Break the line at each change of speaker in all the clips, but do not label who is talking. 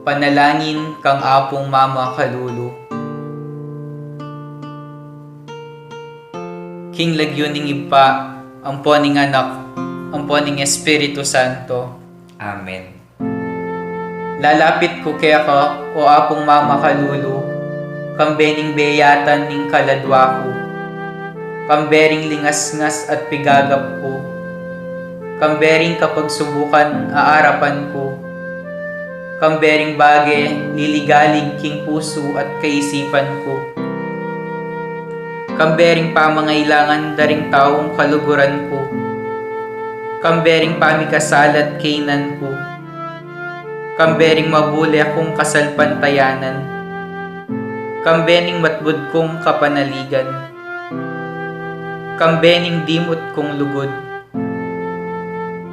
Panalangin kang apong Mama Kalulu. King lagyuning ipa, amponing anak, amponing Espiritu Santo.
Amen.
Lalapit ko kaya ka, o apong Mama Kalulu, kambening beyatan ning kaladwa ko, kambering lingasngas at pigagap ko, kambering kapag subukan aarapan ko, kambering bage liligalig king puso at kaisipan ko, kambering pamangailangan daring taong kaluguran ko, kambering pamikasalat kainan ko, kambering mabuli akong kasalpantayanan, kambening matbud kong kapanaligan, kambening dimot kong lugod.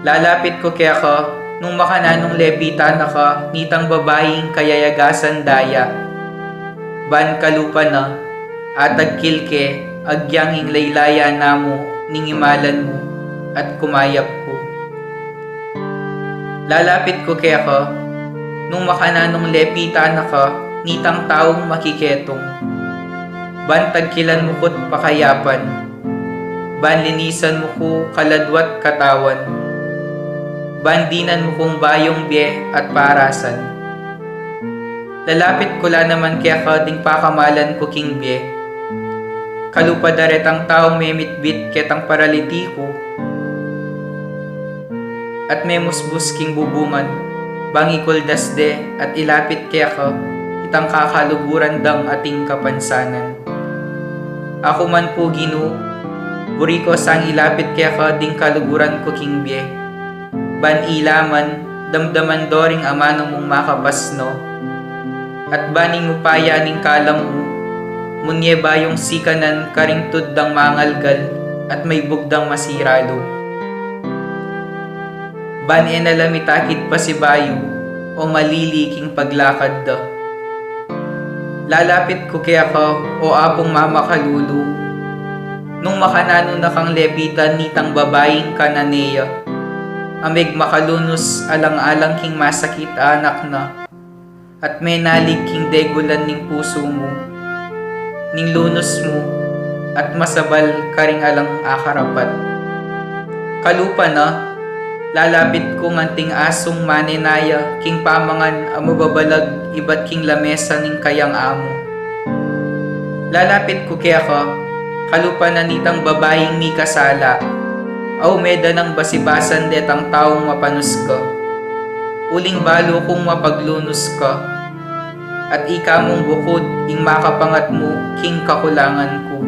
Lalapit ko kaya ka, nung makananong lepitan na ka, nitang babaeng kayayagasan daya. Ban kalupa na, at agkilke, agyanging laylaya namo, ningimalan mo, at kumayap ko. Lalapit ko kaya ka, nung makananong lepitan na ka, nitang taong makiketong. Ban tagkilan mo ko't pakayapan, ban linisan mo ko kaladwat katawan, bandinan mo kong bayong biye at parasan. Lalapit ko la naman kaya ka ding pakamalan ko king biye. Kalupadaret ang taong memitbit ketang paraliti ko. At memusbus king bubungan, bangi kuldasde at ilapit kaya ka, itang kakaluguran dang ating kapansanan. Ako man po Ginoo, buri ko sang ilapit kaya ka ding kaluguran ko king biye. Ban ilaman, damdaman doring amano mong makapasno, at baning upaya ning kalam mo, munye bayong sikanan karing tuddang mangalgal, at may bugdang masiralo. Ban enalamitakit pa si bayo, o maliliking paglakad da. Lalapit ko kaya ka, o apong Mama Kalulu, nung makanano na kang lepitan nitang babaeng Kananeya, amig makalunos alang-alang king masakit anak na, at may nalig king degulan ning puso mo, ning lunos mo, at masabal karing alang akarapat. Kalupa na, lalapit ko nganting asong manenaya, king pamangan amababalag ibat king lamesa ning kayang amo. Lalapit ko kaya ka, kalupa na nitang babaeng mi kasala, aw meda ng basibasan detang taong mapanus ka. Uling balo kong mapaglunos ka, at ika mong bukod ing makapangat mo king kakulangan ko.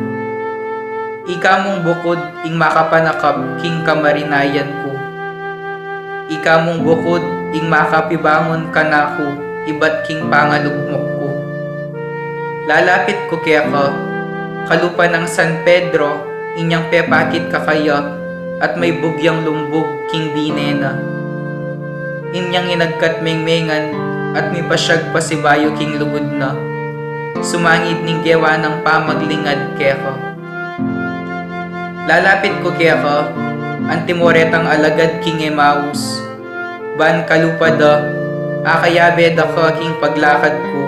Ika mong bukod ing makapanakap king kamarinayan ko. Ika mong bukod ing makapibangon kanako ibat king pangalugmok ko. Lalapit ko kaya ka, kalupa ng San Pedro, inyang pepakit kakaya, at may bugyang lumbog king dinena. Inyang inagkat mengmengan, at may pasyag pa si bayo king lugod na. Sumangid ning gewa ng pamaglingad kaya ka. Lalapit ko kaya ka, antimoretang alagad king Emmaus. Ban kalupa da, akayabe da ka king paglakad ko.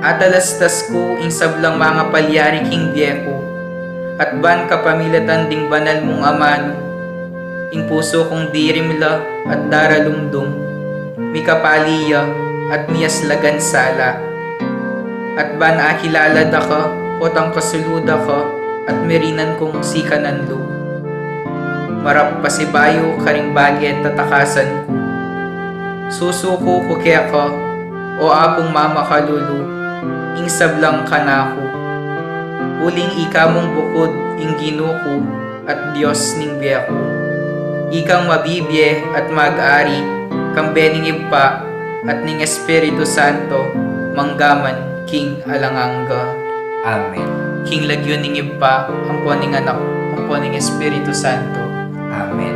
Atalastas ko ing sablang mga palyari king biyeko. At ban kapamilatan ding banal mong amano, ing puso kong dirimla at daralumdum, mikapaliya at miyaslagan sala. At ban akilala da ka, potang kasuluda ka, at merinan kong sikanan lo. Marap pasibayo karing bagay at tatakasan ko. Susuko ko kaya ka, o apong Mama Kalulu, ing sablang kanako. Uling ika mong bukod ing Ginoo ko at Diyos ning biya ko. Ikang mabibye at mag-ari, kambening ipa at ning Espiritu Santo, manggaman king alangangga.
Amen.
King lagyon ning ipa, amponing anak, amponing Espiritu Santo.
Amen.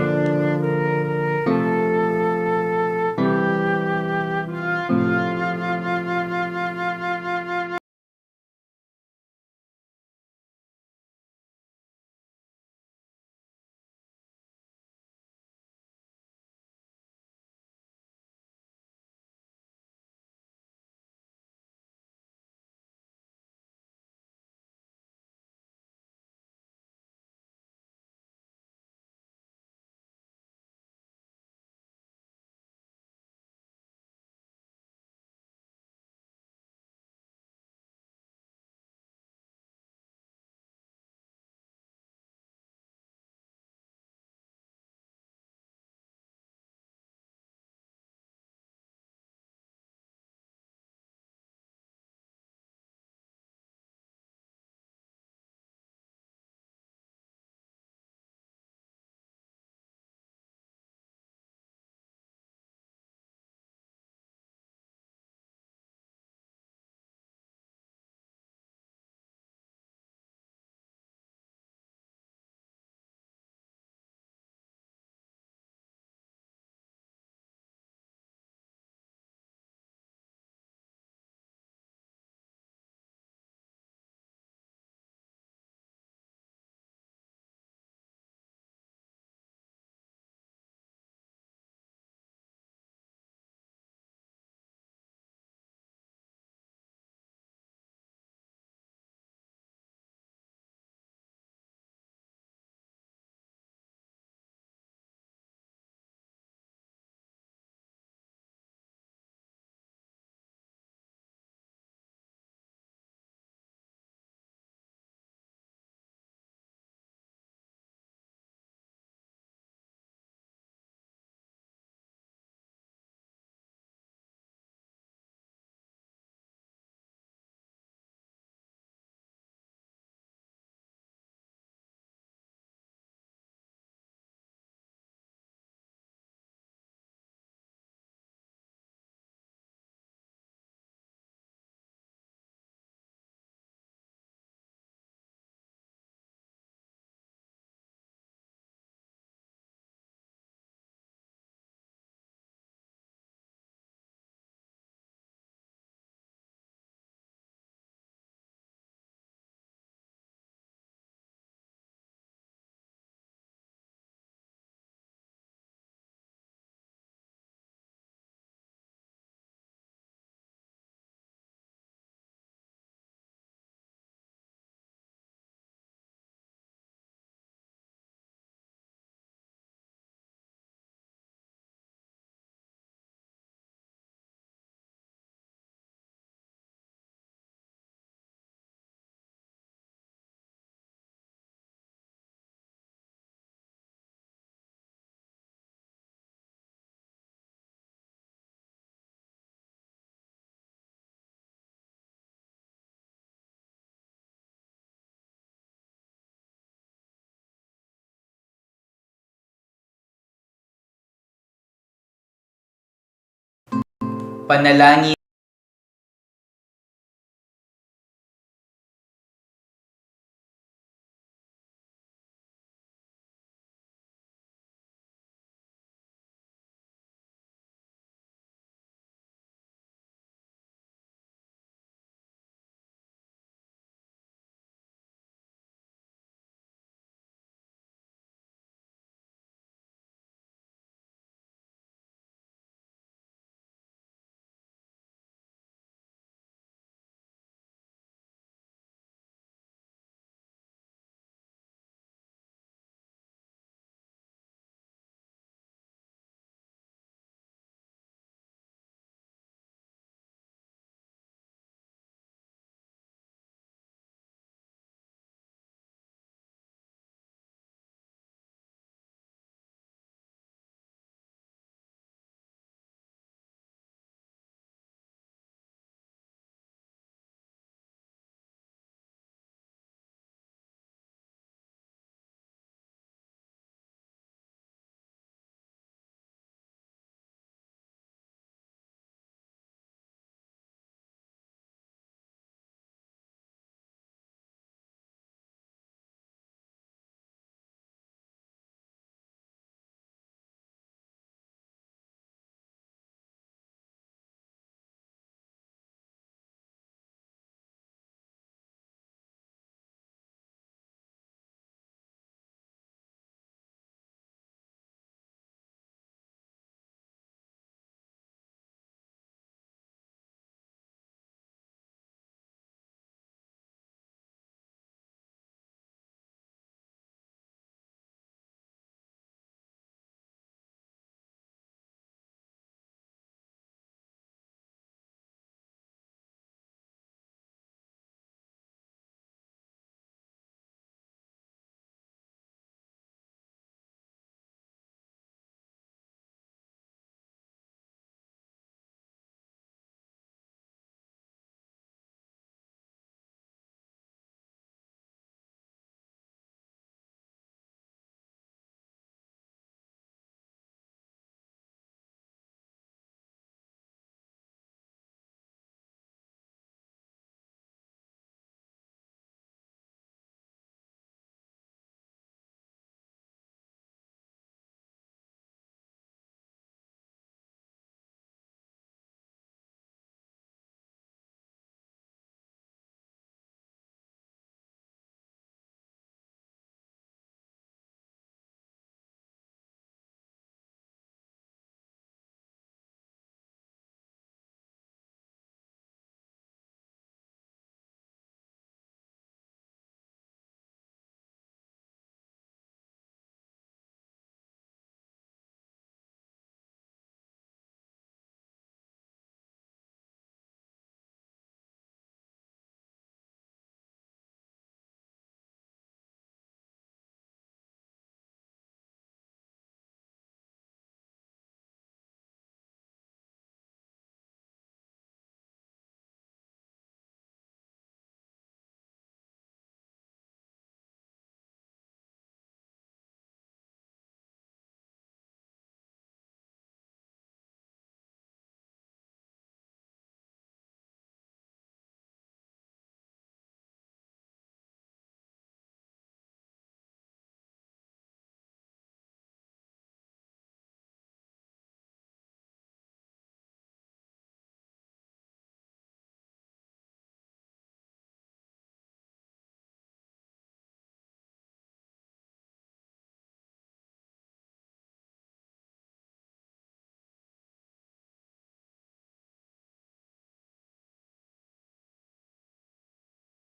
Panalangin.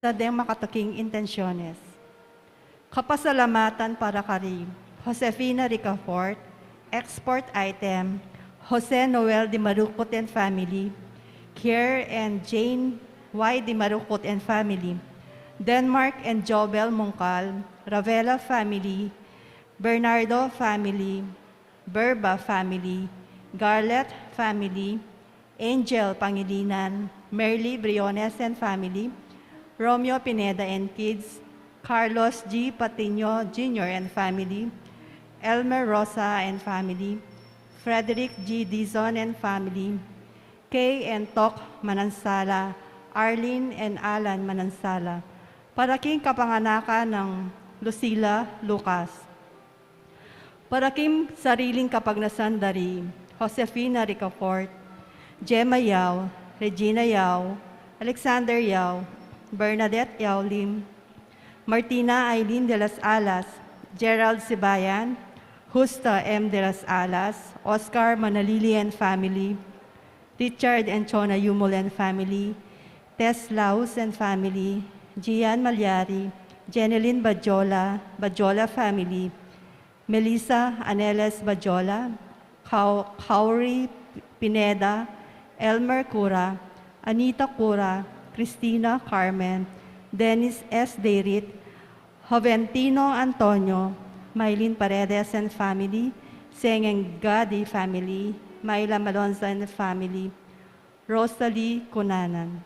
Sa de makataking intensyones. Kapasalamatan para kay Josefina Ricafort, export item, Jose Noel de Marucot and family, Kier and Jane Y. de Marucot and family, Denmark and Jobel Mongcal, Ravela family, Bernardo family, Berba family, Garlet family, Angel Pangilinan, Merly Briones and family, Romeo Pineda and kids, Carlos G. Patino Jr. and family, Elmer Rosa and family, Frederick G. Dizon and family, Kay and Tok Manansala, Arlene and Alan Manansala. Paraking kapanganakan ng Lucila Lucas. Paraking sariling kapagnasan dari Josefina Ricafort, Gemma Yao, Regina Yao, Alexander Yao, Bernadette Yao Lim, Martina Aileen de las Alas, Gerald Sibayan, Justa M. de las Alas, Oscar Manalili and family, Richard and Chona Yumol and family, Tess Laus and family, Gian Malyari, Jeneline Bajola, Bajola family, Melissa Aneles Bajola, Kauri Pineda, Elmer Cura, Anita Cura, Cristina Carmen, Dennis S. Derit, Joventino Antonio, Maylin Paredes and family, Sengeng Gadi family, Myla Malonza and family, Rosalie Cunanan.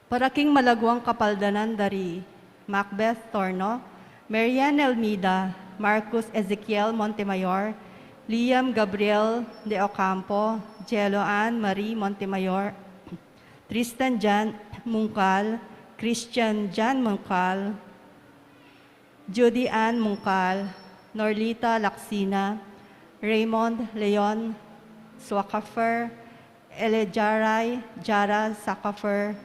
Paraking malagwang kapaldanan dari Macbeth Torno, Marian Elmida, Marcus Ezekiel Montemayor, Liam Gabriel de Ocampo, Jello Ann Marie Montemayor, Tristan Jan Mungkal, Christian Jan Mungkal, Judy Ann Mungkal, Norlita Laksina, Raymond Leon Swakafer, Elejaray Jara Sakafer,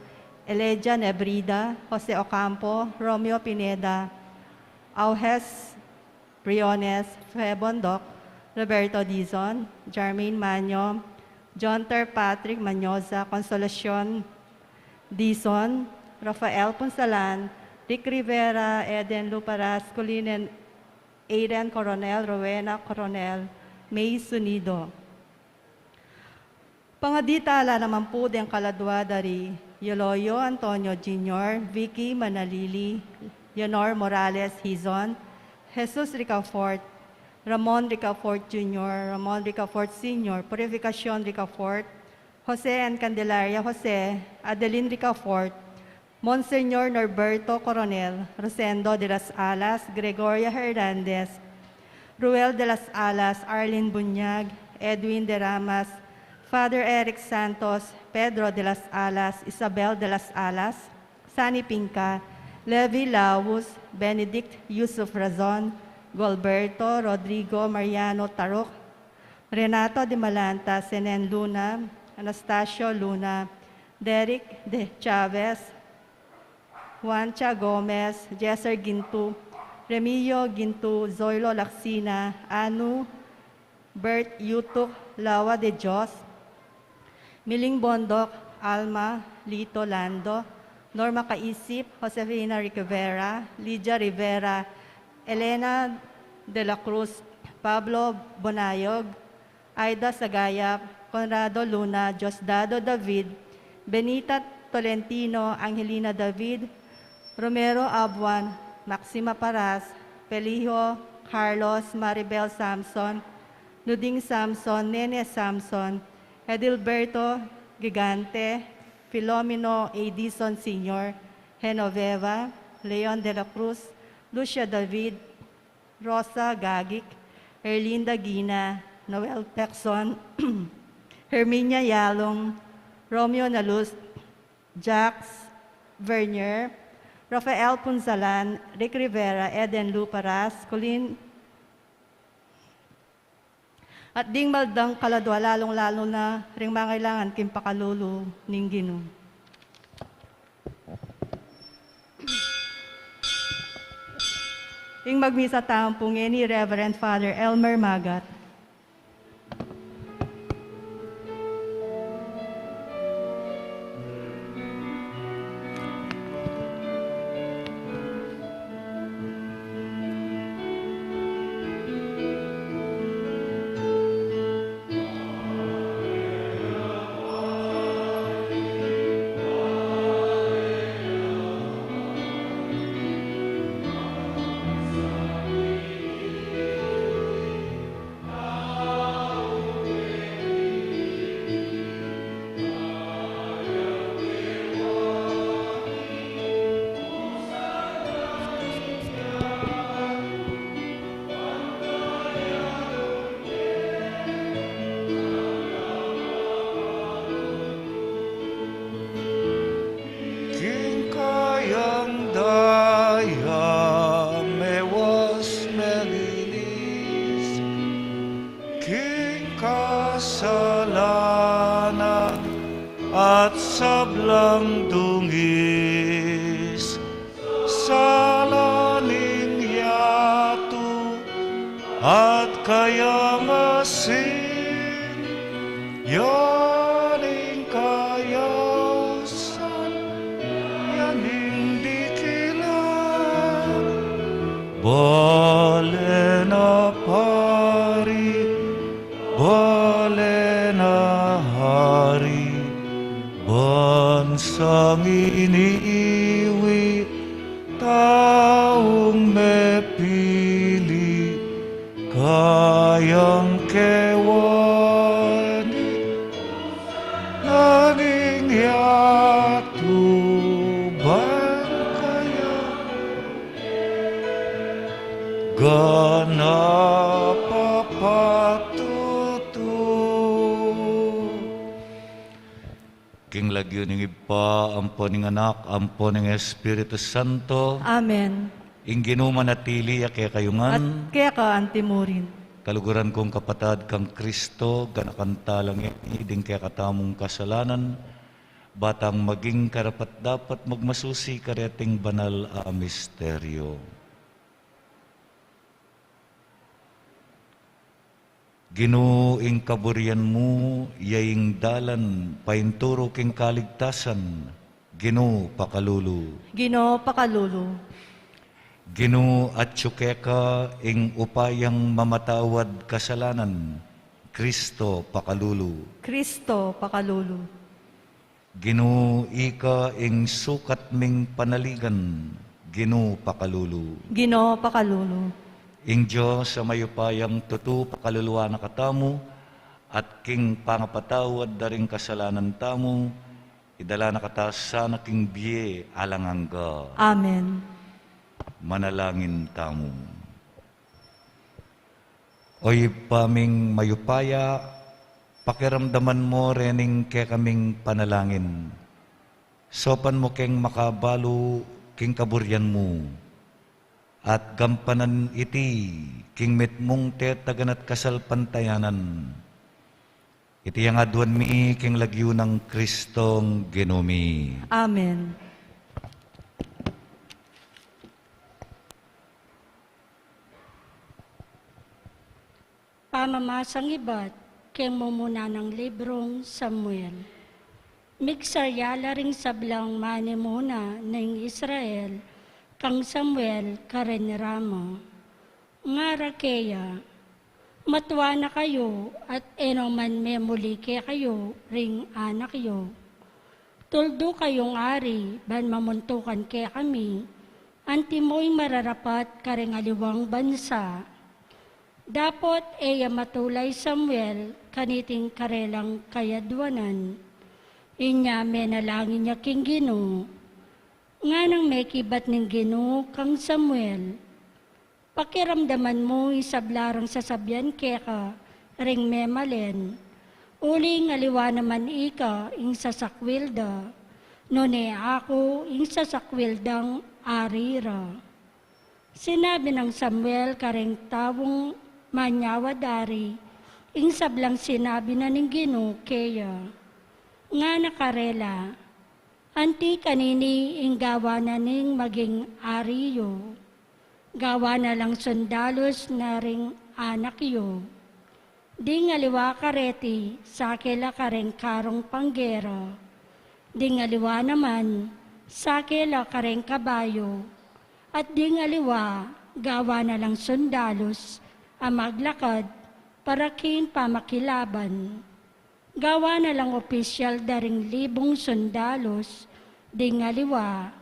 Eleja Nebrida, Jose Ocampo, Romeo Pineda, Auges Briones, Febondoc, Roberto Dizon, Jermaine Manyo, John Ter Patrick Manyoza, Consolacion Dizon, Rafael Punsalan, Rick Rivera, Eden Luparas, Colin Aiden Coronel, Rowena Coronel, May Sunido. Pangaditala naman po din kaladwa dari Yoloyo Antonio Jr., Vicky Manalili, Leonor Morales Hizon, Jesus Ricafort, Ramon Ricafort Jr., Ramon Ricafort Sr., Purificacion Ricafort, Jose and Candelaria Jose, Adeline Ricafort, Monseñor Norberto Coronel, Rosendo de las Alas, Gregoria Hernandez, Ruel de las Alas, Arlene Bunyag, Edwin de Ramas, Father Eric Santos, Pedro de las Alas, Isabel de las Alas, Sani Pinca, Levi Laus, Benedict Yusuf Razon, Gilberto Rodrigo Mariano Tarok, Renato de Malanta, Senen Luna, Anastasio Luna, Derek de Chavez, Juancha Gomez, Jesser Gintu, Remillo Gintu, Zoilo Laksina, Anu, Bert Yutuk, Lawa de Dios, Miling Bondok, Alma, Lito Lando, Norma Kaisip, Josefina Rivera, Lydia Rivera, Elena de la Cruz, Pablo Bonayog, Aida Sagayap, Conrado Luna, Diosdado David, Benita Tolentino, Angelina David, Romero Abuan, Maxima Paras, Pelijo, Carlos, Maribel Samson, Nuding Samson, Nene Samson, Edilberto Gigante, Filomeno Edison Sr., Genoveva, Leon de la Cruz, Lucia David, Rosa Gagik, Erlinda Gina, Noel Pexon, Herminia Yalong, Romeo Naluz, Jax Vernier, Rafael Punzalan, Rick Rivera, Eden Luparas, Colin, at ding maldang kaladwa, lalong-lalo na ring mangailangan kimpakalulu ning Ginoo. Ing magmisa taong pungeni Reverend Father Elmer Magat.
king kasalanan at sablang dungis sa laning yato at kayang asin yaning kayasan yaning dikilan bale na pari bale na hari bansang iniwi taong mepili kayang kewani laning yatuban kaya ganap King lagyo ning Ipa, ampo ning Anak, ampo ning Espiritu Santo,
Amen.
ing ginumanatili kaya
At
kayungan,
kaya ka antimurin.
kaluguran kong kapatad kang Kristo, ganakanta lang iding kaya katamong kasalanan, batang maging karapat dapat magmasusi kareting banal a misteryo. Ginuing kaburian mo, yaing dalan, painturo king kaligtasan, Ginu pakalulu.
Ginoo pakalulu.
Ginu at syukeka ing upayang mamatawad kasalanan, Kristo pakalulu.
Kristo pakalulu.
Ginu ika ing sukat ming panaligan, Ginu pakalulu.
Ginoo pakalulu.
Ing Diyos sa mayupayang tutu pakaluluwa na katamu, at king pangapatawad daring kasalanan tamu, idala na katasa na king biye alangangga.
Amen.
Manalangin tamu. Oy paming mayupaya, pakiramdaman mo rening ke kaming panalangin. Sopan mo keng makabalo king kaburyan mo. At gampanan iti, king metmong te taganat kasal pantayanan. Iti yang aduan mi, king lagyo ng Kristong Genomi.
Amen.
Pamamasang iba't keng mumuna ng librong Samuel. Migsaryala ring sablang mani muna ng Israel, kang Samuel karenirama. Nga rakeya, matwa na kayo at enoman memuli ke kayo ring anak yo. Tuldo kayong ari, ban mamuntukan ke kami, antimoy mararapat kareng aliwang bansa. Dapot eya matulay Samuel kaniting karelang kayadwanan. Inya menalangin niya king Ginoo. Nga nang may kibat ng Ginoo kang Samuel, pakiramdaman mo isablarang sasabyan keka ring memalen, uli ngaliwa naman ika ing sasakwilda, nune ako ing sasakwildang arira. Sinabi ng Samuel kareng tawong manyawadari, ing sablang sinabi na ng Ginoo keya, nga nakarela, anti kanini ing gawa na ning maging ariyo, gawa na lang sundalos na ring anak yo. Di ngaliwa kareti, sakela kareng karong panggera. Di ngaliwa naman, sakela kareng kabayo. At di ngaliwa, gawa na lang sundalos, ang maglakad, para kin pamakilaban. Gawa na lang opisyal daring libong sundalos, di ngaliwa,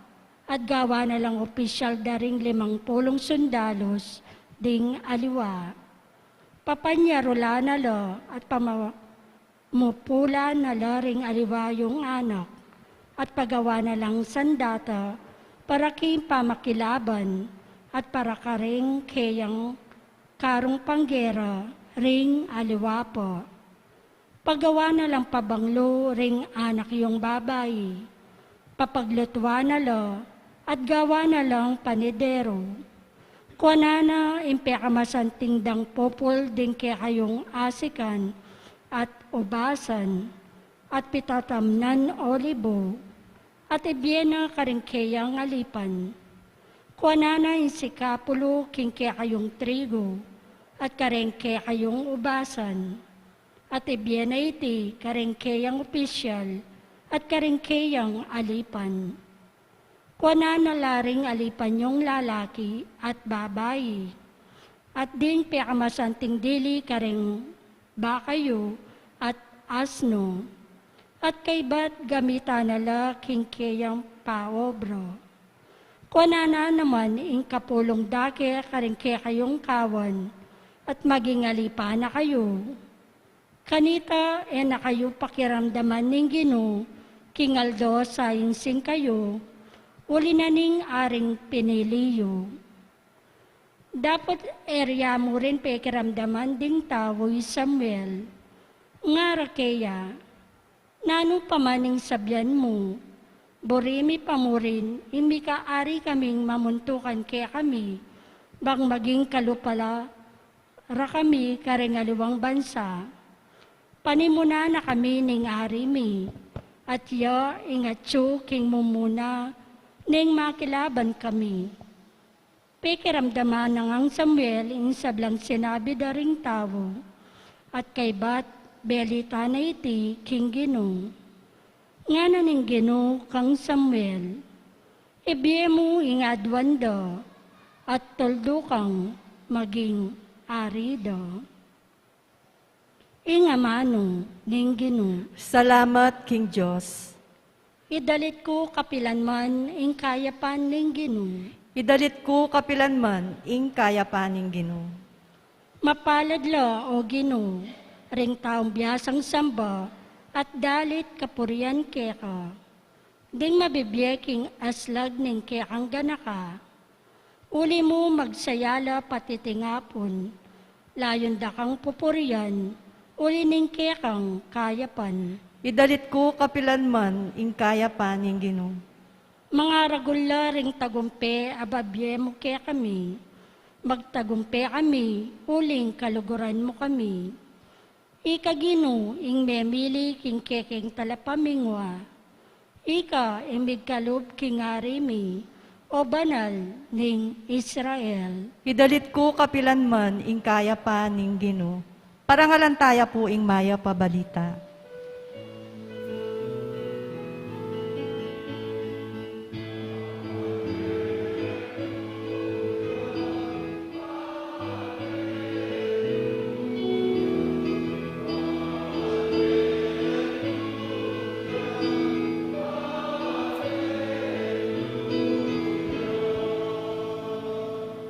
at gawa na lang opisyal daring 50 sundalos, ding aliwa. Papanyarula na lo at pamupula na lo ring aliwa yung anak, at pagawa na lang sandata, para king pamakilaban, at para karing kayang karong panggera, ring aliwa po. Pagawa na lang pabanglo ring anak yung babae. Papaglutwa na lo at gawa na lang panidero. Kuanana impekamasanting dang popol din kaya kayong asikan at ubasan at pitatamnan olibo at ibyena karingkeyang alipan. Kuanana insikapulo king kaya kayong trigo at karengke kayong ubasan at ibyena iti karengkeyang opisyal at karengkeyang alipan. Kuanana laring alipan yung lalaki at babayi at din pekamasanting dili kareng bakayo at asno at kaybat gamitan nala kingkeyang paobro. Kuanana naman ing kapulong dake karengke kayong kawan at maging alipan na kayo. Kanita na kayo pakiramdaman ning Ginoo kingaldo sa insing kayo uli na ning aring piniliyo. Dapat area mo rin pakiramdaman ding tawoy Samuel. Nga rakeya, nano pamaning sabyan mo, borimi pa mo rin, imi kaari kaming mamuntukan kaya kami, bang maging kalupala, ra kami karengaliwang bansa. Panimuna na kami ning arimi, at ya ingatsu king mumuna, ning makilaban kami. Pekiramdaman ng ang Samuel ing sablang sinabi daring tao, at kaybat belita na iti king Ginoo. Nga na ning Ginoo kang Samuel, ibiye mo ing adwanda, at toldo kang maging arida. Ing amano ning Ginoo.
Salamat, King Diyos.
Idalit ko kapilanman ing kayapan ning Ginoo.
Idalit ko kapilanman, ing kaya paning Ginoo.
Mapalad la o Ginoo, ring taong biyasang samba at dalit kapurian keka. Ding mabibiyeking aslag ning kekang ganaka. Uli mo magsayala patitingapon, layon da kang pupurian, uli ning kekang kayapan.
Idalit ko kapilanman, ing kaya paning Ginoo.
Mga ragula ring tagumpe ababye mo kaya kami, magtagumpe kami, uling kaluguran mo kami. Ika Ginoo, ing memili king keking talapamingwa. Ika imig kalub king arimi, o banal ning Israel.
Idalit ko kapilanman, ing kaya paning Ginoo. Parangalan taya po ing maya pabalita.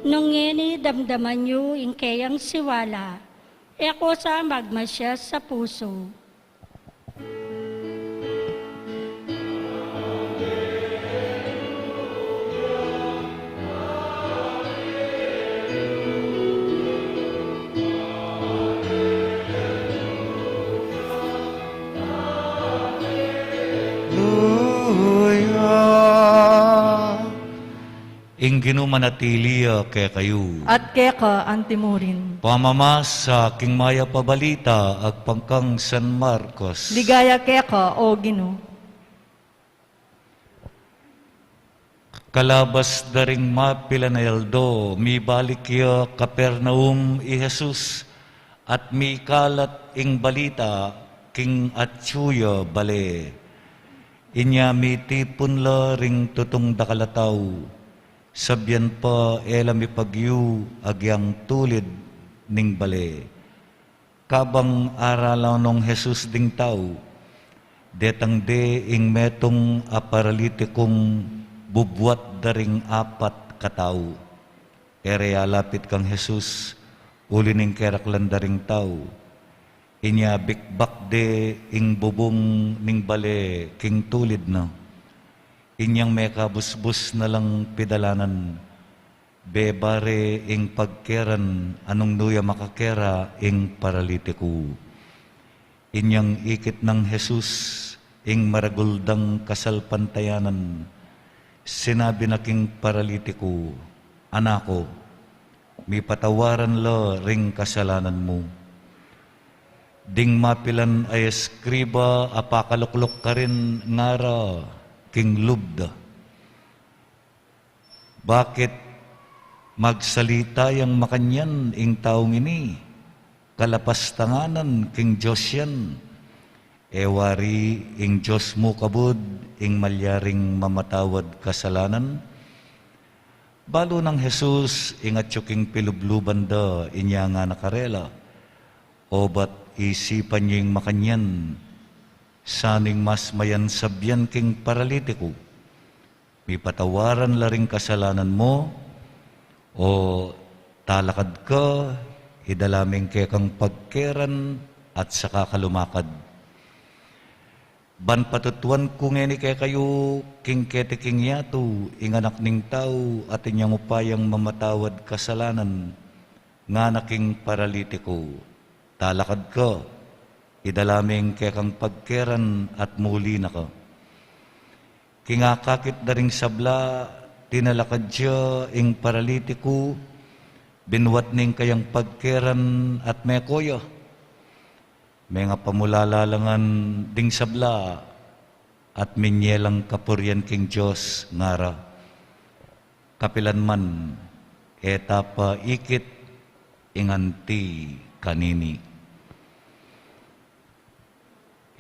Nung ngeni damdaman niyo ing kayang siwala, ako sa magmasya sa puso.
Ing ginumanatiliya kaya kayo.
At keka antimurin.
Pamamas sa king maya pabalita ag pangkang San Marcos.
Ligaya keka, o Ginoo.
Kalabas daring mapila na yaldo, mi balik ya Kapernaum i Jesus, at mi kalat ing balita king atsuya bale. Inya mi tipon la ring tutong dakalataw. Sabyan pa elami pagyu agyang tulid ning bale. Kabang aralaw nung Jesus ding tao, detang de ing metong aparalitikong bubuat daring apat katao. Ere alapit kang Jesus, uli ning keraklan daring tao. Inya bikbak de ing bubong ning bale king tulid na. Inyang may kabusbus na lang pidalanan, bebare ing pagkeran, anong nuya makakera ing paralitiko. Inyang ikit ng Jesus, ing maraguldang kasalpantayanan, sinabi na king paralitiko, anako, mi patawaran la ring kasalanan mo. Ding mapilan ay eskriba, apakaluklok ka rin ngara, king lubda. Bakit magsalita yang makanyan ing taong ini? Kalapastanganan king Diyos yan. Ewari ing Diyos mo kabud, ing malyaring mamatawad kasalanan. Balo ng Jesus, ingat king pilubluban da, inya nga nakarela. O ba't isipan niyo yung makanyan, saning mas mayan sabyan king paralitiko. May patawaran la ring kasalanan mo, o talakad ka, idalaming ke kang pagkeran at saka kalumakad. Ban patutuan kung ngeni kaya kayo, king kete king yato, inganak ning tao, at inyang upayang mamatawad kasalanan, nga naking paralitiko. Talakad ka, idalaming kaya kang pagkeran at muli na ka. Kingakakit na ring sabla, tinalakad siya ing paralitiko, binwat ning kayang pagkeran at mekoya. May nga pamulalalangan ding sabla at minyelang kapuryan king Diyos ngara. Kapilan man, etapa ikit inganti kanini.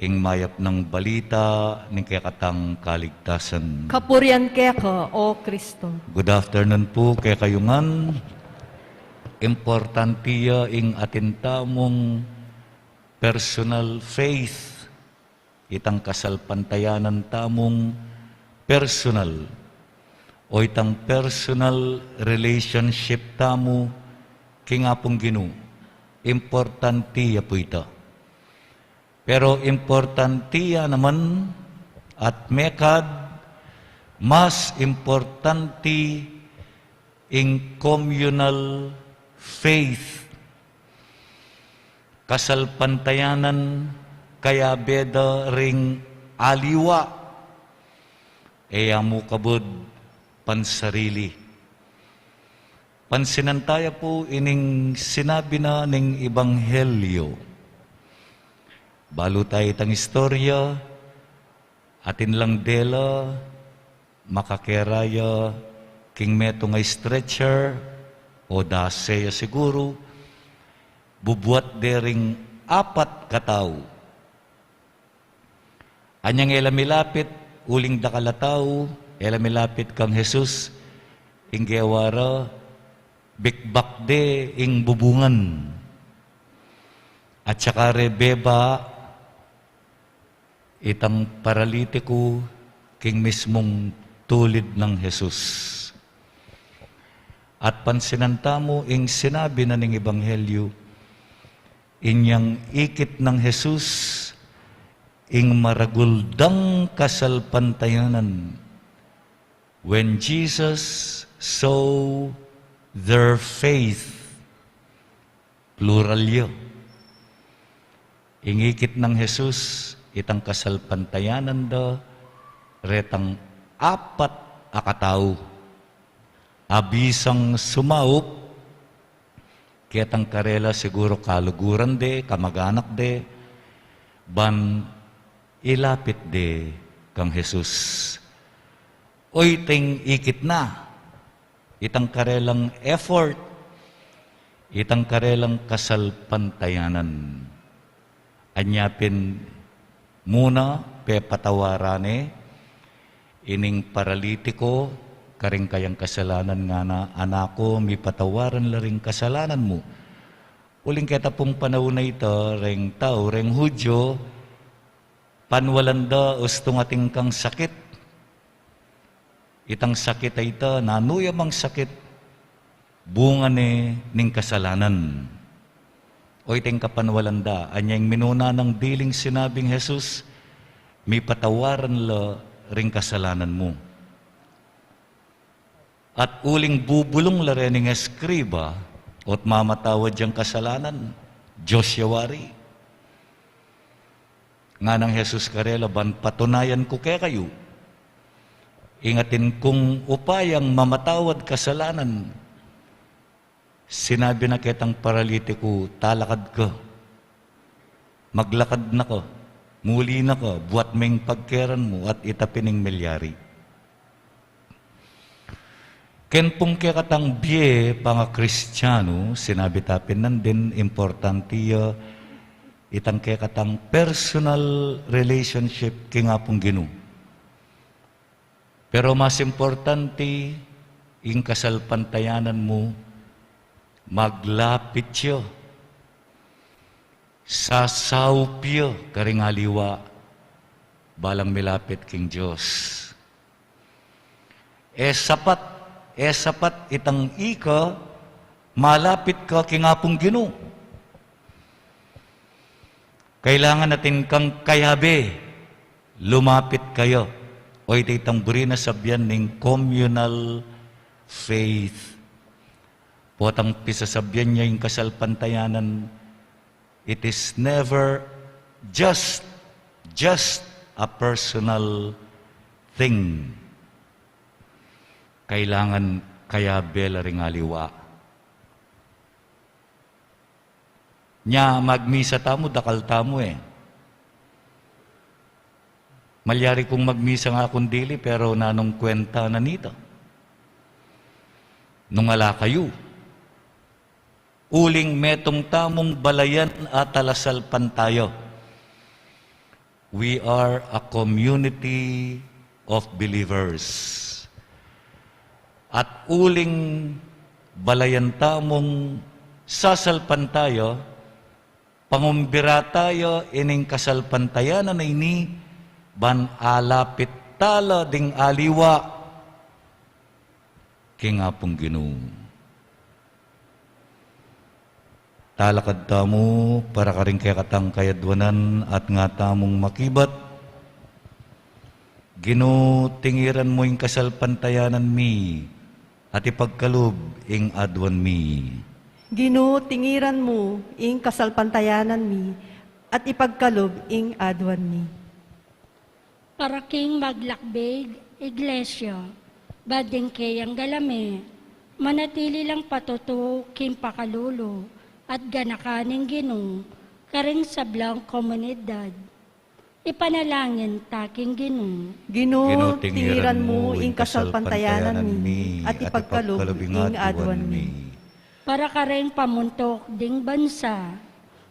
Ing mayap ng balita ning kayakatang kaligtasan.
Kapurian kaya ka, O Kristo.
Good afternoon po kay kayungan. Importantiya ing atintamong personal faith. Itang kasalpantayanan tamong personal. O itang personal relationship tamo kingapong Ginoo. Importantiya po ito. Pero importantiya naman at mekad, mas importante in communal faith. Kasalpantayanan kaya beda ring aliwa. Eya mo kabud pansarili. Pansinantaya po ining sinabi na ning Ebanghelyo. Balo tayo itang istorya, atin lang dela, makakeraya, king meto nga stretcher, o daseya siguro, bubuat dering 4 katao. Anyang elamilapit, uling dakalataw, elamilapit kang Jesus, ing gewara, bikbak de ing bubungan. At saka rebeba, itang paralitiko, king mismong tulid ng Jesus. At pansinanta mo, ing sinabi na ning Ebanghelyo, inyang ikit ng Jesus, ing maraguldang kasalpantayanan. When Jesus saw their faith, plural yun. Ingikit ng Jesus, itang kasalpantayanan da, retang 4 akatao. Abisang sumaup, kitang karela siguro kaluguran de, kamaganak de, ban ilapit de kang Jesus. Oy, ting ikit na, itang karelang effort, itang karelang kasalpantayanan. Anyapin muna, pepatawarane, ining paralitiko, karing kayang kasalanan nga na, anako, mi patawaran la ring kasalanan mo. Uling kita pong panahon na ito, ring tao, ring Hudyo, panwalanda ustong ating kang sakit. Itang sakit ay ito, nanuyamang sakit, bunga ning kasalanan. O iting kapanwalanda, anyang minuna ng diling sinabing Jesus, mi patawaran la ring kasalanan mo. At uling bubulong la rin ng eskriba, at mamatawad yung kasalanan, Diyos yawari. Nga ng Jesus karela, ban patunayan ko kaya kayo, ingatin kong upayang mamatawad kasalanan, Sinabi na kitang paralitiko, talakad ka. Maglakad na ka. Muli na ka. Buat meng pagkeran mo at itapining milyari. Ken pong katang biye panga Kristiyano, sinabi tapin nandin, importante itang katang personal relationship ki nga pong Gino. Pero mas importante, ing kasalpantayanan mo, maglapit siya. Sasawpyo karing aliwa, balang milapit king Diyos. Sapat itang ika, malapit ka kingapong Gino. Kailangan natin kang kayabe, lumapit kayo. O itang buri na sabyan ng communal faith. Potang pisasabyan niya yung kasalpantayanan, it is never just a personal thing. Kailangan kaya bela ring aliwa. Nya magmisa tamo, dakal tamo eh. Malyari kong magmisa nga kundili, pero nanong kwenta na nito. Nung ala kayo, uling metong tamong balayan at alasalpan tayo. We are a community of believers. At uling balayan tamong sasalpan tayo, pangumbira tayo ining kasalpantayanan na ini, ban alapit tala ding aliwa, kingapong Gino. Talakad tamo para ka rin kaya katang kayadwanan at nga tamong makibat. Gino, tingiran mo yung kasalpantayanan mi at ipagkalob ing adwan mi.
Gino, tingiran mo ing kasalpantayanan mi at ipagkalob ing adwan mi.
Para king maglakbig, iglesia, bading kayang galame, manatili lang patuto king pakalulo, at ganakaning Ginoo, karing sablang komunidad. Ipanalangin taking Ginoo.
Ginoo, tingiran mo ing kasalpantayanan mi at ipagkalob ing adwan mi.
Para karing pamuntok ding bansa,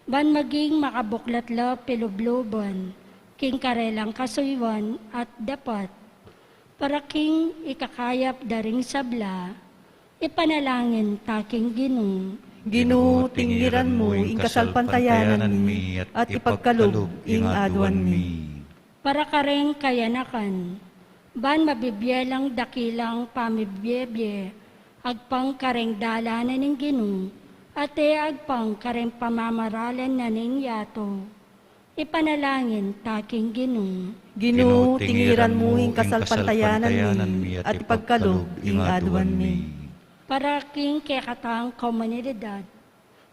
ban maging makabuklatla pilubluban, king karelang kasuywan at dapat. Para king ikakayap daring sabla, ipanalangin taking Ginoo.
Ginoo, tingiran mo ing kasalpantayanan mi at ipagkalob ing adwan mi.
Para kareng kayanakan, ban mabibyelang dakilang pamibiyebye, agpang kareng dalanan ng Ginoo, ate agpang kareng pamamaralan na ning yato. Ipanalangin taking Ginoo.
Ginoo, tingiran mo ing kasalpantayanan mi at ipagkalob ing adwan mi.
Para king kekatang komunidad,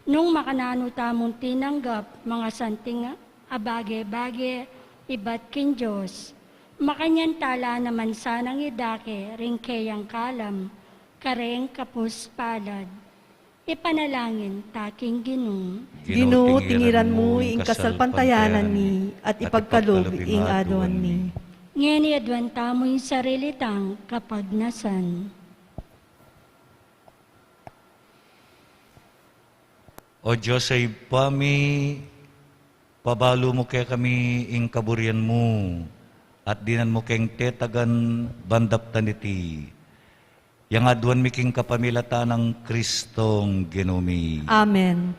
nung makanano tamong tinanggap mga santing abage-bage, ibat king Diyos, makanyan tala naman sanang idake ring kayang kalam, kareng kapus palad. Ipanalangin taking Ginoo.
Ginoo, tingiran mo ing kasalpantayanan mi at ipagkalob ing adwan mi.
Ngeni adwan tamo'y sarilitang kapag nasan.
O Diyos ay pami, pabalo mo kaya kami ing kaburian mo, at dinan mo keng tetagan bandap taniti. Yang adwan mi king kapamilata ng Kristong Ginumi.
Amen.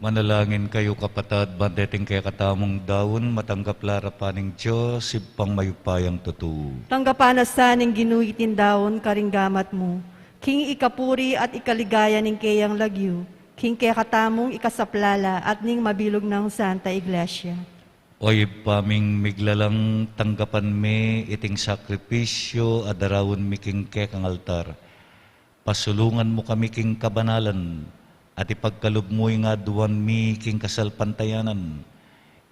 Manalangin kayo kapatad, bandeting kaya katamong daon, matanggap larapaning Diyos, ipang mayupayang tutu.
Tanggapanasan ng ginuitin daon karinggamat mo. King ikapuri at ikaligaya ning kayang lagyu. King kaya katamong ikasaplala at ning mabilog ng Santa Iglesia.
Oy paming miglalang tanggapan me iting sakripisyo adarawon mi king kekang altar. Pasulungan mo kami king kabanalan at ipagkalob mo nga duwan mi king kasalpantayanan.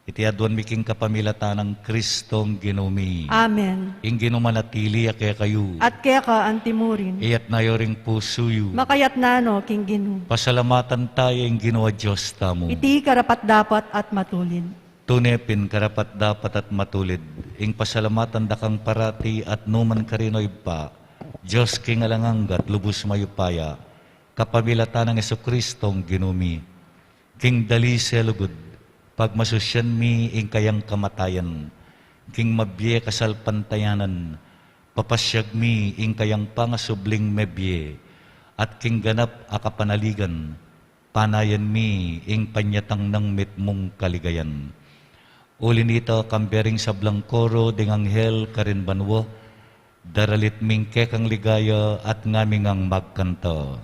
Iti aduan mi king kapamilatan ng Kristong ginumi.
Amen.
Ing ginumanatili kaya kayo.
At kaya ka antimurin.
Iyat na yoring pusuyo.
Makayat nano, King Ginu.
Pasalamatan tayo ing ginawa Diyos tamo.
Iti karapat dapat at matulid.
Tunepin karapat dapat at matulid. Ing pasalamatan dakang parati at numan karinoy pa. Diyos king alanganggat lubos mayupaya. Kapamilatan ng Jesukristong ginumi. King dali selugod. Pagmasusyan mi ing kayang kamatayan. King mabye kasalpantayanan. Papasyag mi ing kayang pangasubling mebye. At king ganap akapanaligan. Panayan mi ing panyatang ng mitmong kaligayan. Uli nito kambering sablang koro ding anghel karin banwo. Daralit ming kekang ligaya at ngaming ang magkanto.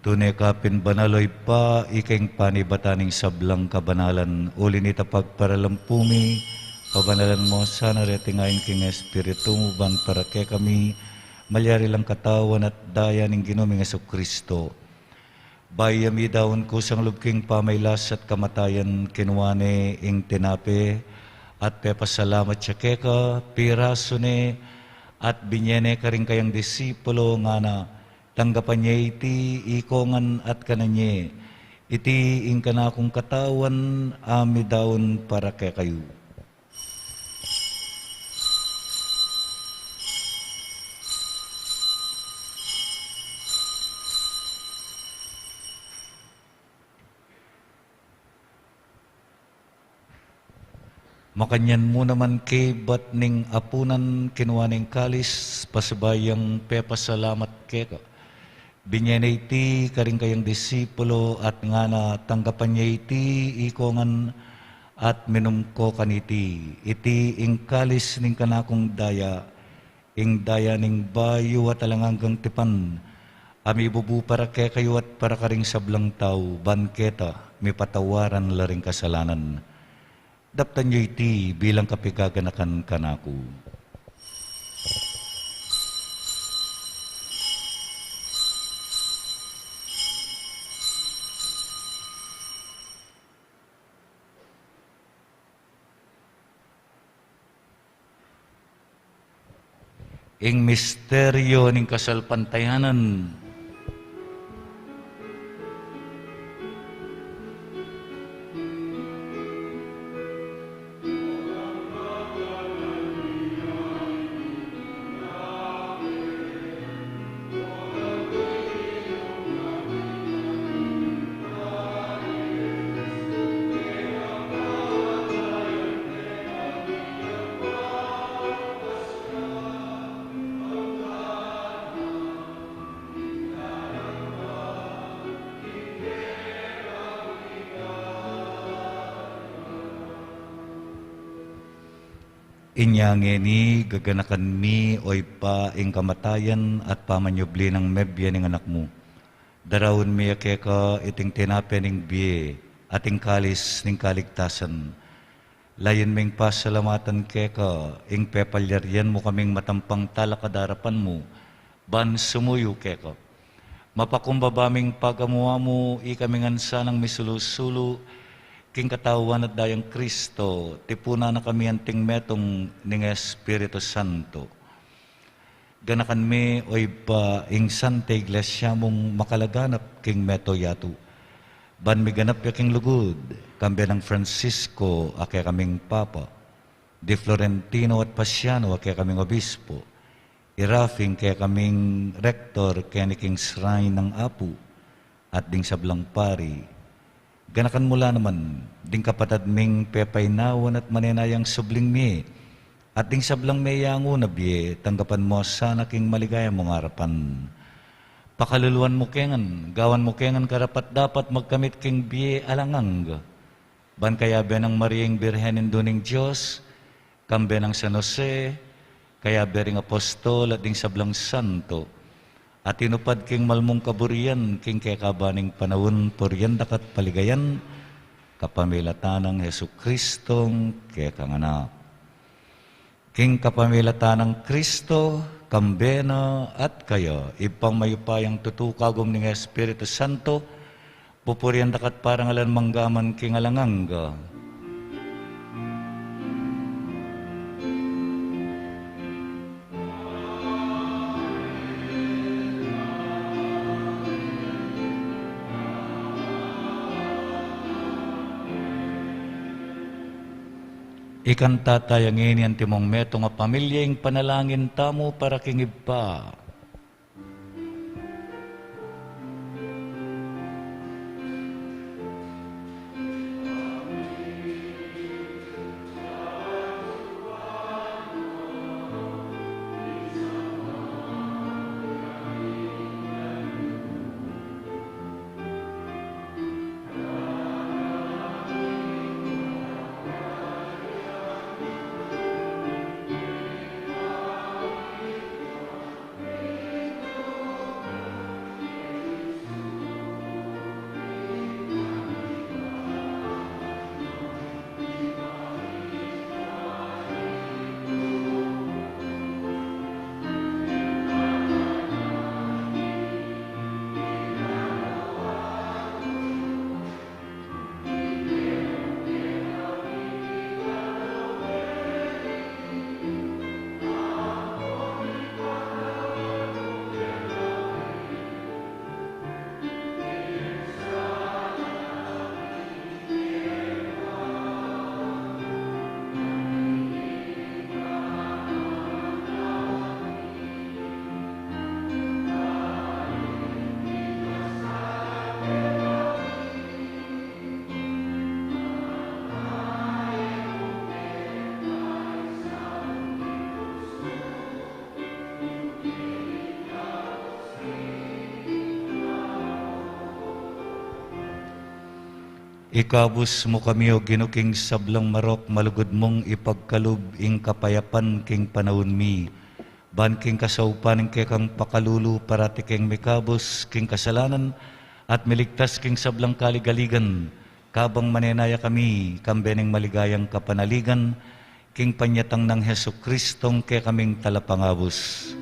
Tunay kapin banaloy pa, iking panibataning sablang kabanalan, uli nita pagparalampumi, pabanalan mo, sana retingayin king Espiritu mo ban para kay kami, malyari lang katawan at daya ng ginuming Jesucristo. Bayami daon kusang lubking pamaylas at kamatayan, kinuwane ing tinape, at pepasalamat siya keka, piraso ne, at binyene ka rin kayang disipulo nga na, tanggapan niya iti ikongan at kananye, iti ingkana kong katawan, ami daon para kay kayo. Makanyan mo naman kay ba't ning apunan kinuha ning kalis, pasabayang pepasalamat keka. Binyene iti karing kayang disipulo at nga na tanggapan niya iti ikongan at minumko kaniti. Iti ingkalis ning kanakong daya, ing daya ning bayo at alanganggang tipan. Ami bubu para kay kayo at para karing sablang tao, banketa, may patawaran laring kasalanan. Daptan niyo iti bilang kapigaganakan kanako. Ing misteryo ning kasalpantayanan. Inyangin ni gaganakan mi oy pa ing kamatayan at pamanyubli ng mebya ng anak mo. Darawon mi ka iting tinape ning biye ating kalis ning kaligtasan. Layon ming pasalamatan ka ing pepalyaryan mo kaming matampang talakadarapan mo, ban sumuyo ka. Mapakumbabaming pagamuha mo ikaming ansa ng misulusulo, king katawan at dayang Kristo, tipuna na kami anting metong ning Espiritu Santo. Ganakan mi oy pa ing Santa Iglesia mong makalaganap king meto yato. Ban mi ganap yaking lugod, kambi ng Francisco ake kaming Papa, Di Florentino at Pasiano ake kaming Obispo, irafing kaya kaming Rector kaya ni King Shrine ng Apu, at ding sablang pari. Ganakan mula naman, ding kapatad ming pepaynawan at manenayang subling mi, at ding sablang mayang unabye, tanggapan mo sana king maligaya mong harapan. Pakaluluan mo kengan, gawan mo kengan karapat dapat magkamit king biye alangang. Ban kaya benang Mariang Birhenin duning Diyos, kambe ng San Jose, kaya bering apostol at ding sablang santo, at inupad king malmong kaburian, king kekabaning panawon poryandak at paligayan, kapamilatan ng Hesu Kristong kekanganap. King kapamilatan ng Kristo, kambena at kaya, ipang mayupayang tutukagom ng Espiritu Santo, pupuriyandak at parangalan manggaman king alanganga. Ikan tatayangin yan timong meto nga pamilya ing panalangin tamo para kingib pa. Ikabus mo kami o ginuking sablang marok, malugod mong ipagkalub ing kapayapan king panahon mi. Ban king kasaupan king kang pakalulu parati king mikabus king kasalanan at miligtas king sablang kaligaligan. Kabang manenaya kami, kambeneng maligayang kapanaligan, king panyatang ng Hesu Kristong kay kaming talapangabos.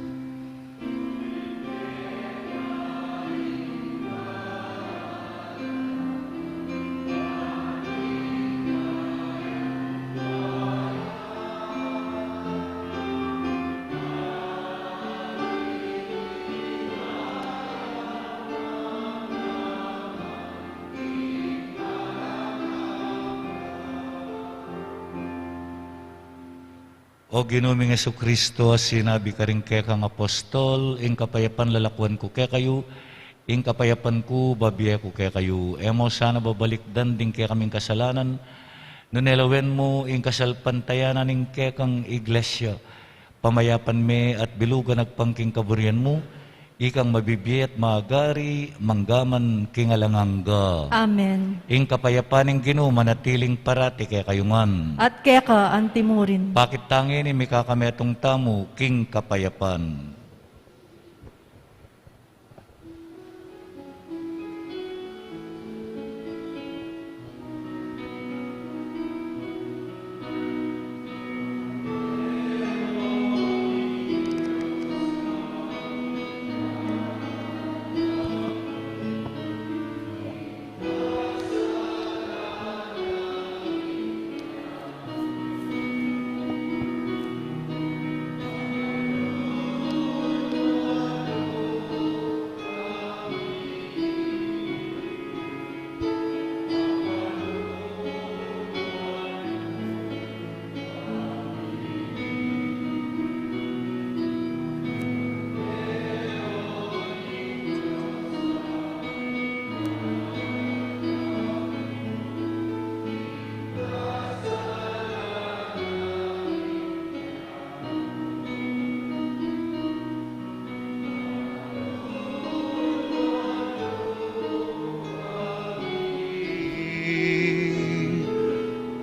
O ginuming Yesu Kristo, sinabi ka rin kaya kang apostol, ing kapayapan lalakwan ko kaya kayo, ing kapayapan ko babiya ko kaya kayo. Emo sana babalikdan din kaya kaming kasalanan, nunelawen mo ing kasalpantayanan ing kaya kang iglesia, pamayapan me at bilugan agpangking kaburian mo, ikang mabibiyat magari, manggaman kingalangangga.
Amen.
Ing kapayapaning Ginoo manatiling parati kay kayungan.
At keka ang timurin.
Bakit tangin ni mikakametong tamo king kapayapan.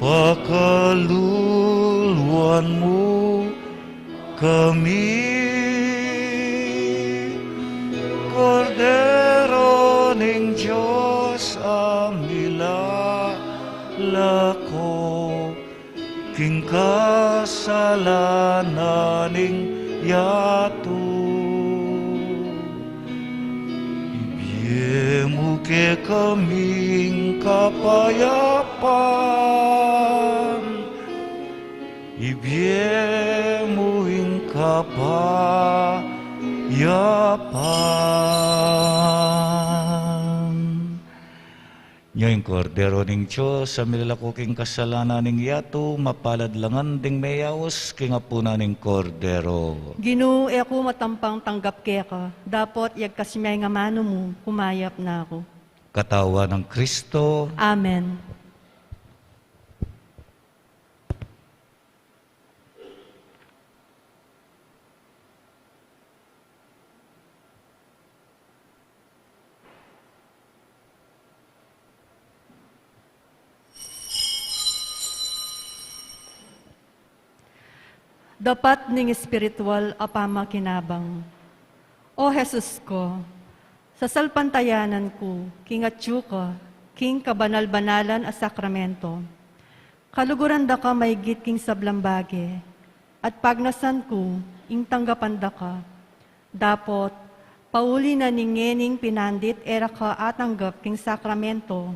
Pakaluluan mo kami, Kordero ning Diyos amila lako, king kasalanan ning yato. Ibiemu ke kaming kapayapan, ibiemu ing kapayapan. Nyoing kordero ning Diyos, sa milalakuking kasalanan ning yato, mapalad langan ding mayawos, kingapuna ning kordero.
Ginoo, ako matampang tanggap keka. Dapat yag kasimay nga mano mo, kumayap na ako.
Katawa ng Kristo,
Amen. Dapat ning espiritual apama kinabang. O Jesus ko, sa salpantayanan ko, kingatsu ka, king kabanal-banalan a sakramento. Kaluguran da ka may king sablambage, at pagnasan ko, ing tanggapan da ka. Dapot, pauli na ningening pinandit era ka atanggap king sakramento.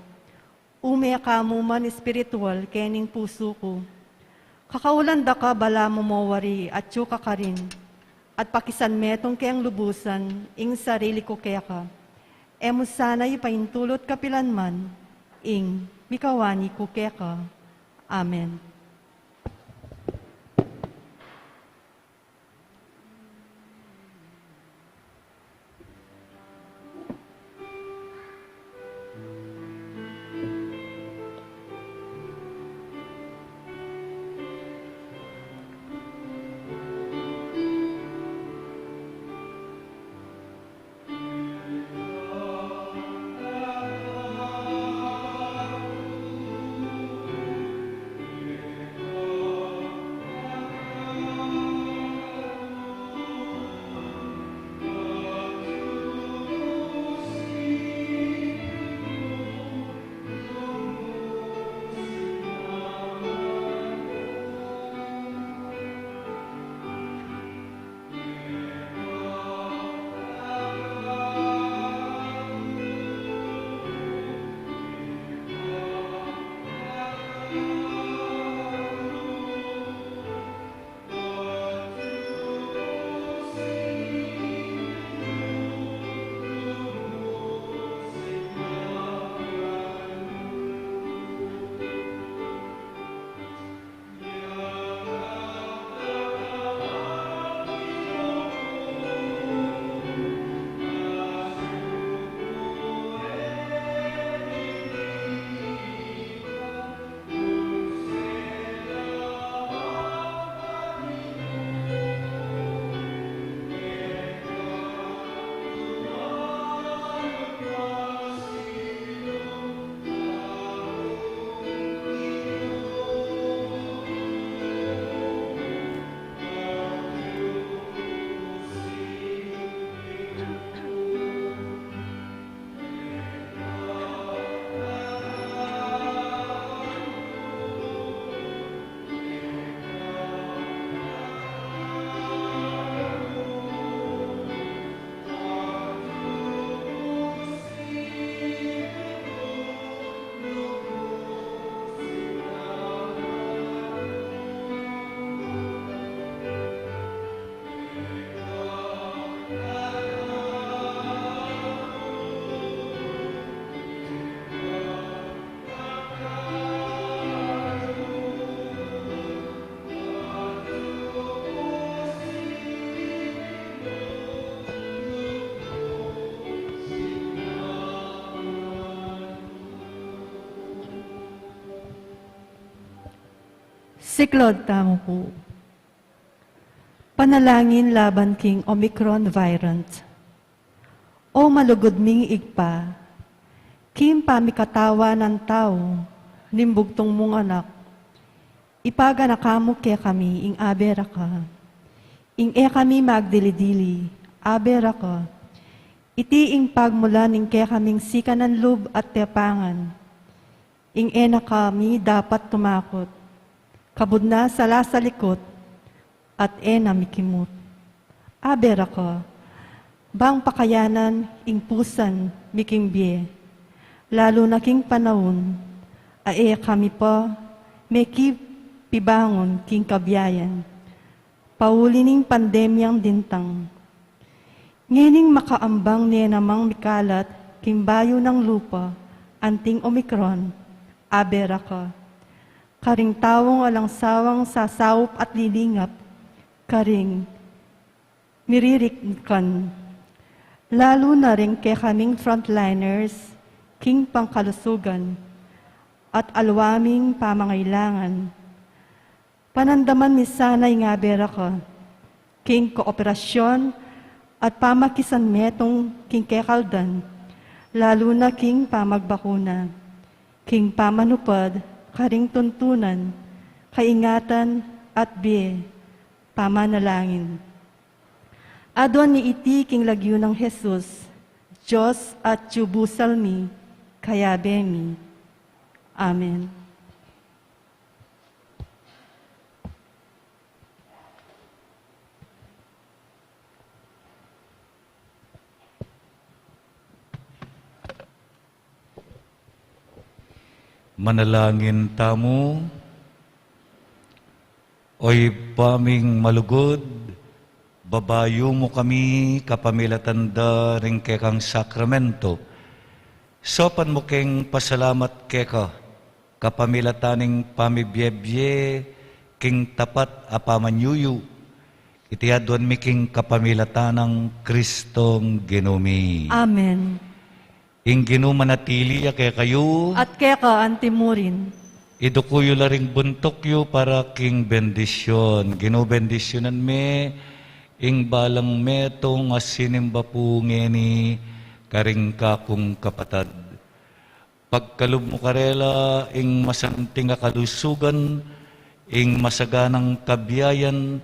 Umea ka mo man espiritual kening puso ko. Kakaulan da ka bala mo mawari at tsuka ka rin. At pakisan metong kayang lubusan, ing sarili ko kaya ka. Emo sana'y paintulot kapilanman, ing mikawani ko kaya ka. Amen. Siklod tamo ko. Panalangin laban king Omicron variant. O malugod ming igpa, kim pamikatawa ng tao, nimbugtong mong anak, ipaga na kamo kaya kami, ing abera ka. Ing kami magdilidili, abera ka. Iti ing pagmula ning kaya kaming sikanan lub at tepangan. Ing na kami dapat tumakot. Kabud na sala sa likot, at mikimut. Aber ako, bang pakayanan, ing pusan, miking biye, lalo na king panahon, kami pa, may pibangon, king kabiyayan, paulining pandemyang dintang. Ngining makaambang niya namang mikalat, king bayo ng lupa, anting Omicron, aber ako, karing tawong alang sawang sasawop at lilingap, karing miririkan. Lalo na rin kay kaming frontliners, king pangkalusugan, at alwaming pamangailangan. Panandaman mi sana'y nga bera ka, king kooperasyon at pamakisan metong king kekaldan, lalo na king pamagbakuna, king pamanupad, karing tuntunan, kaingatan at biye, pamanalangin. Adon ni iti king lagyo ng Jesus, Diyos at jubusal mi, kaya bemi. Amen.
Manalangin tamo, oy paming malugod, babayo mo kami kapamilatanda ring kekang sakramento. Sopan mo keng pasalamat keka, kapamilataning pamibyebye, king tapat apamanyuyu, itiadwan mi king kapamilatanang Kristong Ginumi.
Amen.
Ing ginumanatili kaya kayo,
At kaya ka antimurin.
idukuyo laring buntokyo para king bendisyon. Ginubendisyonan me, ing balang metong asinimba po ngeni, karing kakong kapatad. Pagkalub mo karela, ing masanting kalusugan, ing masaganang kabiyayan,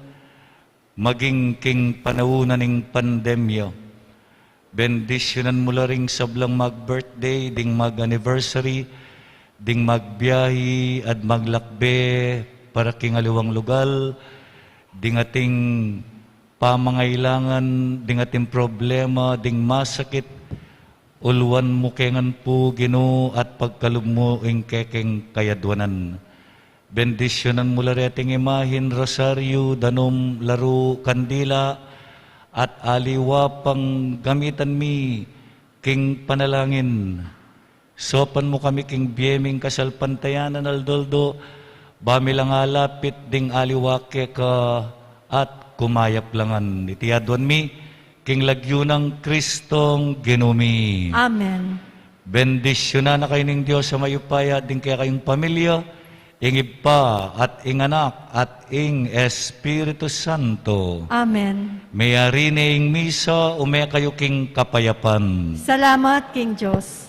maging king panawunan ing pandemya. Bendisyonan mo laring sablang mag-birthday, ding mag-anniversary, ding magbiyahi at maglakbe para king aliwang lugal, ding ating pamangailangan, ding ating problema, ding masakit, ulwan mo kengan po Ginoo at pagkalub mo ing kekeng kayadwanan. Bendisyonan mo lareting imahin, rosaryo, danom, laro, kandila, at aliwa pang gamitan mi king panalangin. Sopan mo kami king biyeming kasalpantayanan aldoldo, bamilang alapit ding aliwake ka at kumayap langan. Itiadwan mi king lagyo ng Kristong Ginumi.
Amen.
Bendisyonan na kayo ng Diyos sa mayupaya, din kaya kayong pamilya, ing Iba at ing Anak at ing Espiritu Santo.
Amen.
Mayari na ing misa, umaya kayo king kapayapan.
Salamat, King Diyos.